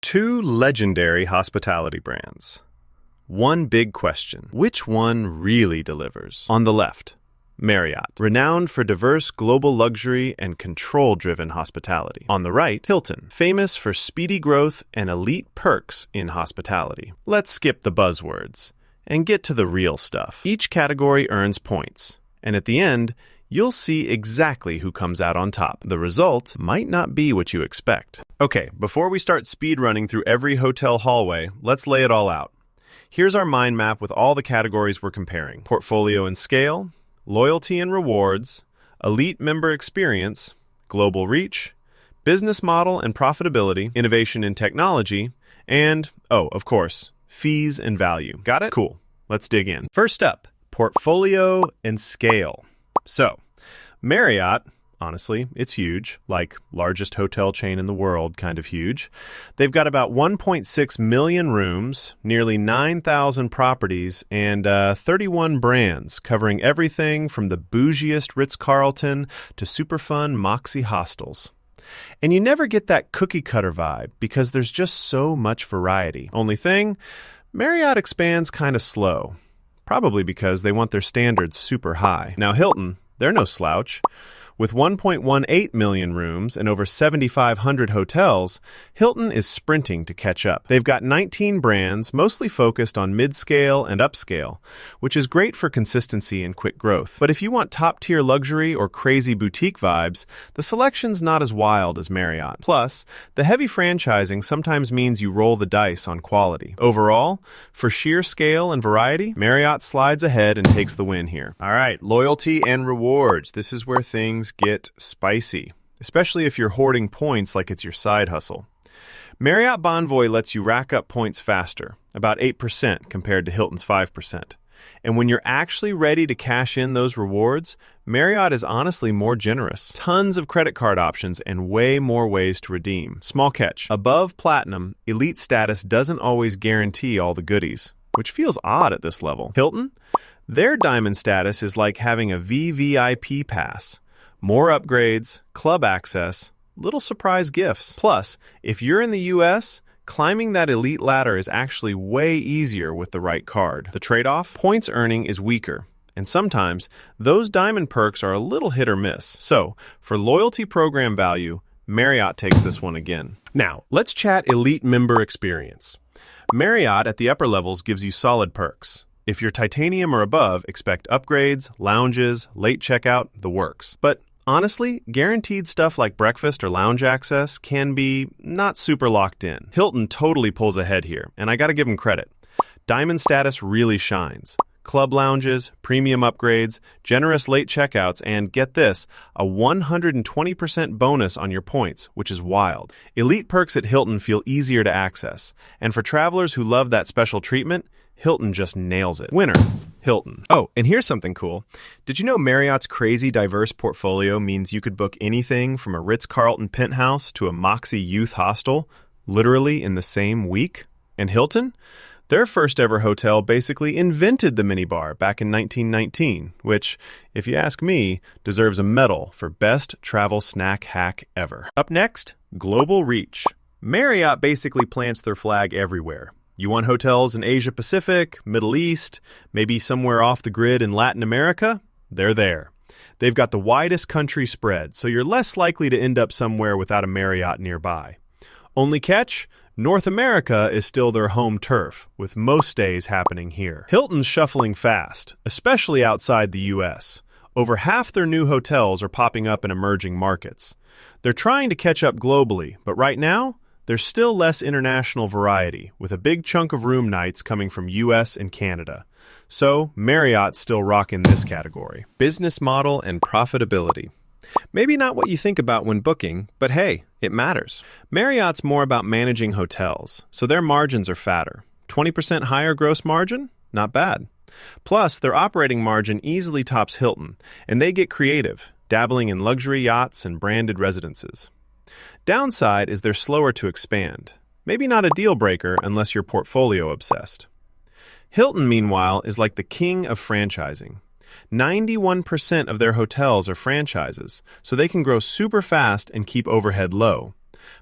Two legendary hospitality brands. One big question. Which one really delivers? On the left, Marriott, renowned for diverse global luxury and control-driven hospitality. On the right, Hilton, famous for speedy growth and elite perks in hospitality. Let's skip the buzzwords and get to the real stuff. Each category earns points, and at the end, you'll see exactly who comes out on top. The result might not be what you expect. Okay, before we start speed running through every hotel hallway, let's lay it all out. Here's our mind map with all the categories we're comparing: portfolio and scale, loyalty and rewards, elite member experience, global reach, business model and profitability, innovation and technology, and, of course, fees and value. Got it? Cool. Let's dig in. First up, portfolio and scale. So, Marriott, honestly, it's huge, like largest hotel chain in the world, kind of huge. They've got about 1.6 million rooms, nearly 9,000 properties, and 31 brands, covering everything from the bougiest Ritz-Carlton to super fun Moxie hostels. And you never get that cookie-cutter vibe because there's just so much variety. Only thing, Marriott expands kind of slow. Probably because they want their standards super high. Now Hilton, they're no slouch. With 1.18 million rooms and over 7,500 hotels, Hilton is sprinting to catch up. They've got 19 brands, mostly focused on mid-scale and upscale, which is great for consistency and quick growth. But if you want top-tier luxury or crazy boutique vibes, the selection's not as wild as Marriott. Plus, the heavy franchising sometimes means you roll the dice on quality. Overall, for sheer scale and variety, Marriott slides ahead and takes the win here. All right, loyalty and rewards. This is where things get spicy, especially if you're hoarding points like it's your side hustle. Marriott Bonvoy lets you rack up points faster, about 8% compared to Hilton's 5%. And when you're actually ready to cash in those rewards, Marriott is honestly more generous. Tons of credit card options and way more ways to redeem. Small catch: above platinum, elite status doesn't always guarantee all the goodies, which feels odd at this level. Hilton? Their diamond status is like having a VVIP pass. More upgrades, club access, little surprise gifts. Plus, if you're in the US, climbing that elite ladder is actually way easier with the right card. The trade-off? Points earning is weaker, and sometimes those diamond perks are a little hit or miss. So, for loyalty program value, Marriott takes this one again. Now, let's chat elite member experience. Marriott at the upper levels gives you solid perks. If you're titanium or above, expect upgrades, lounges, late checkout, the works. But honestly, guaranteed stuff like breakfast or lounge access can be not super locked in. Hilton totally pulls ahead here, and I gotta give them credit. Diamond status really shines. Club lounges, premium upgrades, generous late checkouts, and get this, a 120% bonus on your points, which is wild. Elite perks at Hilton feel easier to access, and for travelers who love that special treatment, Hilton just nails it. Winner, Hilton. Oh, and here's something cool. Did you know Marriott's crazy diverse portfolio means you could book anything from a Ritz-Carlton penthouse to a Moxie youth hostel, literally in the same week? And Hilton? Their first ever hotel basically invented the minibar back in 1919, which, if you ask me, deserves a medal for best travel snack hack ever. Up next, global reach. Marriott basically plants their flag everywhere. You want hotels in Asia Pacific, Middle East, maybe somewhere off the grid in Latin America? They're there. They've got the widest country spread, so you're less likely to end up somewhere without a Marriott nearby. Only catch? North America is still their home turf, with most stays happening here. Hilton's shuffling fast, especially outside the US. Over half their new hotels are popping up in emerging markets. They're trying to catch up globally, but right now, there's still less international variety, with a big chunk of room nights coming from US and Canada. So, Marriott's still rocking this category. Business model and profitability. Maybe not what you think about when booking, but hey, it matters. Marriott's more about managing hotels, so their margins are fatter. 20% higher gross margin? Not bad. Plus, their operating margin easily tops Hilton, and they get creative, dabbling in luxury yachts and branded residences. Downside is they're slower to expand. Maybe not a deal breaker unless you're portfolio obsessed. Hilton, meanwhile, is like the king of franchising. 91% of their hotels are franchises, so they can grow super fast and keep overhead low.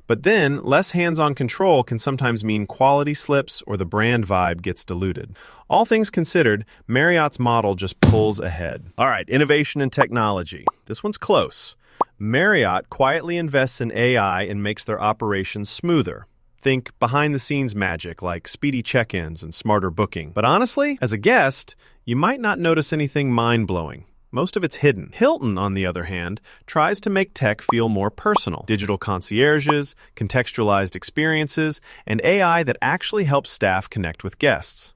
But then, less hands-on control can sometimes mean quality slips or the brand vibe gets diluted. All things considered, Marriott's model just pulls ahead. All right, innovation and technology. This one's close. Marriott quietly invests in AI and makes their operations smoother. Think behind-the-scenes magic like speedy check-ins and smarter booking. But honestly, as a guest, you might not notice anything mind-blowing. Most of it's hidden. Hilton, on the other hand, tries to make tech feel more personal. Digital concierges, contextualized experiences, and AI that actually helps staff connect with guests.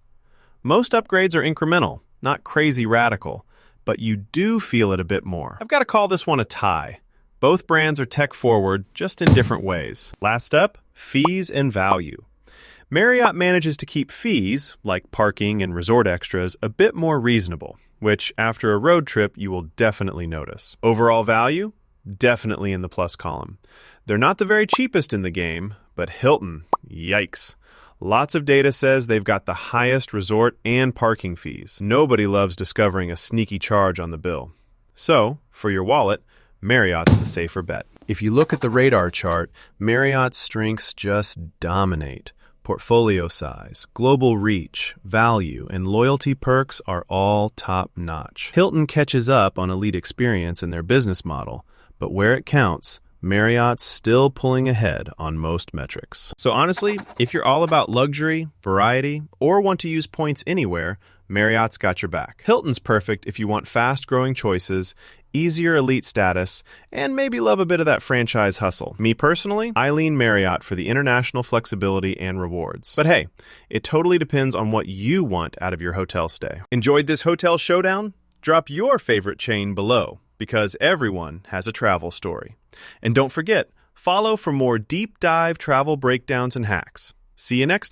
Most upgrades are incremental, not crazy radical, but you do feel it a bit more. I've got to call this one a tie. Both brands are tech-forward, just in different ways. Last up, fees and value. Marriott manages to keep fees, like parking and resort extras, a bit more reasonable, which, after a road trip, you will definitely notice. Overall value? Definitely in the plus column. They're not the very cheapest in the game, but Hilton, yikes. Lots of data says they've got the highest resort and parking fees. Nobody loves discovering a sneaky charge on the bill. So, for your wallet, Marriott's the safer bet. If you look at the radar chart, Marriott's strengths just dominate. Portfolio size, global reach, value, and loyalty perks are all top-notch. Hilton catches up on elite experience in their business model, but where it counts, Marriott's still pulling ahead on most metrics. So honestly, if you're all about luxury, variety, or want to use points anywhere, Marriott's got your back. Hilton's perfect if you want fast-growing choices, easier elite status, and maybe love a bit of that franchise hustle. Me personally, I lean Marriott for the international flexibility and rewards. But hey, it totally depends on what you want out of your hotel stay. Enjoyed this hotel showdown? Drop your favorite chain below, because everyone has a travel story. And don't forget, follow for more deep dive travel breakdowns and hacks. See you next time.